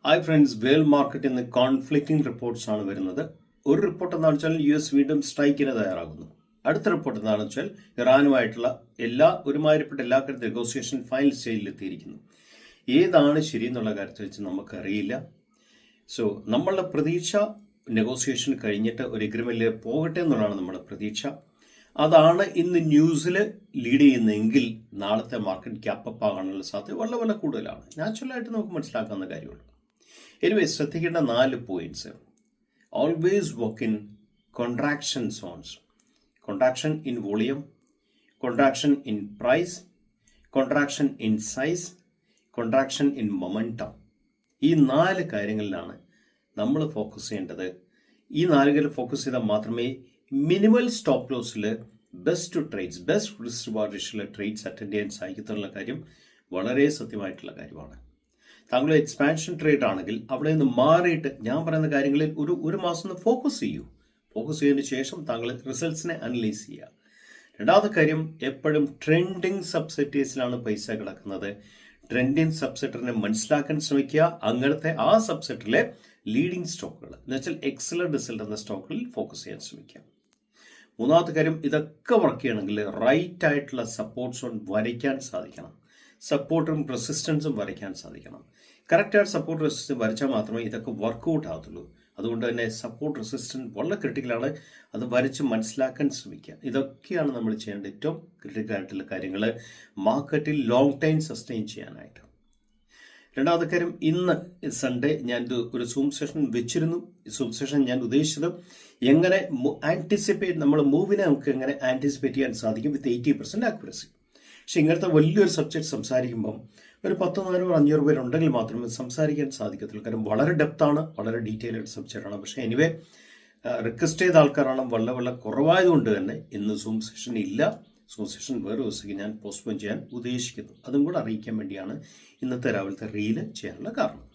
Hi friends, world മാർക്കറ്റിൽ നിന്ന് conflicting reports ആണ് വരുന്നത്. ഒരു റിപ്പോർട്ട് എന്താണെന്ന് വെച്ചാൽ US വീണ്ടും സ്ട്രൈക്കിന് തയ്യാറാകുന്നു. അടുത്ത റിപ്പോർട്ട് എന്താണെന്ന് വെച്ചാൽ ഇറാനുമായിട്ടുള്ള ഒരുമാതിരിപ്പെട്ട എല്ലാ കാര്യത്തിലും നെഗോസിയേഷൻ ഫൈനൽ സ്റ്റേജിൽ എത്തിയിരിക്കുന്നു. ഏതാണ് ശരി എന്നുള്ള കാര്യത്തെ വെച്ച് നമുക്കറിയില്ല. സോ നമ്മളുടെ പ്രതീക്ഷ നെഗോസിയേഷൻ കഴിഞ്ഞിട്ട് ഒരു എഗ്രിമെന്റിൽ പോകട്ടെ എന്നുള്ളതാണ് നമ്മുടെ പ്രതീക്ഷ. അതാണ് ഇന്ന് ന്യൂസിൽ ലീഡ് ചെയ്യുന്നതെങ്കിൽ നാളത്തെ മാർക്കറ്റ് ക്യാപ്പപ്പ് ആകാനുള്ള സാധ്യത വളരെ കൂടുതലാണ്. നാച്ചുറലായിട്ട് നമുക്ക് മനസ്സിലാക്കാവുന്ന കാര്യമുള്ളൂ. എനിവേ, ശ്രദ്ധിക്കേണ്ട 4 points. Always work in contraction zones. Contraction in volume, contraction in price, contraction in size, contraction in momentum. ഈ 4 കാര്യങ്ങളിലാണ് നമ്മൾ ഫോക്കസ് ചെയ്യേണ്ടത്. ഈ 4 കാര്യത്തിൽ ഫോക്കസ് ചെയ്താൽ മാത്രമേ മിനിമൽ സ്റ്റോപ്പ് ലോസിൽ best trades, best risk reward റേഷ്യോയിലെ ട്രേഡ്സ് അറ്റൻഡ് ചെയ്യാൻ സാധിക്കത്തുള്ള കാര്യം വളരെ സത്യമായിട്ടുള്ള കാര്യമാണ്. താങ്കൾ എക്സ്പാൻഷൻ ട്രേഡ് ആണെങ്കിൽ അവിടെ നിന്ന് മാറിയിട്ട് ഞാൻ പറയുന്ന കാര്യങ്ങളിൽ ഒരു മാസം ഒന്ന് ഫോക്കസ് ചെയ്യൂ. ഫോക്കസ് ചെയ്തതിന് ശേഷം താങ്കൾ റിസൾട്ട്സിനെ അനലൈസ് ചെയ്യുക. രണ്ടാമത്തെ കാര്യം, എപ്പോഴും ട്രെൻഡിങ് സബ്സെക്ടേഴ്സിലാണ് പൈസ കിടക്കുന്നത്. ട്രെൻഡിങ് സബ്സെക്ടറിനെ മനസ്സിലാക്കാൻ ശ്രമിക്കുക. അങ്ങനത്തെ ആ സബ്സെക്ടറിലെ ലീഡിംഗ് സ്റ്റോക്കുകൾ എന്ന് വെച്ചാൽ എക്സലന്റ് റിസൾട്ട് എന്ന സ്റ്റോക്കുകളിൽ ഫോക്കസ് ചെയ്യാൻ ശ്രമിക്കുക. മൂന്നാമത്തെ കാര്യം, ഇതൊക്കെ വർക്ക് ചെയ്യണമെങ്കിൽ റൈറ്റ് ആയിട്ടുള്ള സപ്പോർട്ട് സോൺ വരയ്ക്കാൻ സാധിക്കണം. സപ്പോർട്ടും റെസിസ്റ്റൻസും വരയ്ക്കാൻ സാധിക്കണം. കറക്റ്റായിട്ട് സപ്പോർട്ട് റെസിസ്റ്റൻസ് വരച്ചാൽ മാത്രമേ ഇതൊക്കെ വർക്കൗട്ട് ആകത്തുള്ളൂ. അതുകൊണ്ട് തന്നെ സപ്പോർട്ട് റെസിസ്റ്റൻസ് വളരെ ക്രിട്ടിക്കലാണ്. അത് വരച്ച് മനസ്സിലാക്കാൻ ശ്രമിക്കുക. ഇതൊക്കെയാണ് നമ്മൾ ചെയ്യേണ്ട ഏറ്റവും ക്രിട്ടിക്കലായിട്ടുള്ള കാര്യങ്ങൾ മാർക്കറ്റിൽ ലോങ് ടൈം സസ്റ്റെയിൻ ചെയ്യാനായിട്ട്. രണ്ടാമത്തെ കാര്യം, ഇന്ന് സൺഡേ ഞാൻ ഒരു സൂം സെഷൻ വെച്ചിരുന്നു. സൂം സെഷൻ ഞാൻ ഉദ്ദേശിച്ചത് എങ്ങനെ നമ്മൾ മൂവിനെ നമുക്ക് എങ്ങനെ ആൻറ്റിസിപ്പേറ്റ് ചെയ്യാൻ സാധിക്കും വിത്ത് 80% ആക്യുറസി. പക്ഷെ ഇങ്ങനത്തെ വലിയൊരു സബ്ജക്റ്റ് സംസാരിക്കുമ്പം ഒരു 10, 400, 500 പേരുണ്ടെങ്കിൽ മാത്രമേ സംസാരിക്കാൻ സാധിക്കത്തുള്ളൂ. കാരണം വളരെ ഡെപ്താണ്, വളരെ ഡീറ്റെയിൽ ആയിട്ട് സബ്ജക്റ്റാണ്. പക്ഷേ എനിവേ, റിക്വസ്റ്റ് ചെയ്ത ആൾക്കാരാണ് വളരെ കുറവായതുകൊണ്ട് തന്നെ ഇന്ന് സൂം സെഷൻ ഇല്ല. സൂം സെഷൻ വേറെ ദിവസത്തേക്ക് ഞാൻ പോസ്റ്റ്പോൺ ചെയ്യാൻ ഉദ്ദേശിക്കുന്നു. അതും കൂടെ അറിയിക്കാൻ വേണ്ടിയാണ് ഇന്നത്തെ രാവിലത്തെ റീല് ചെയ്യാനുള്ള കാരണം.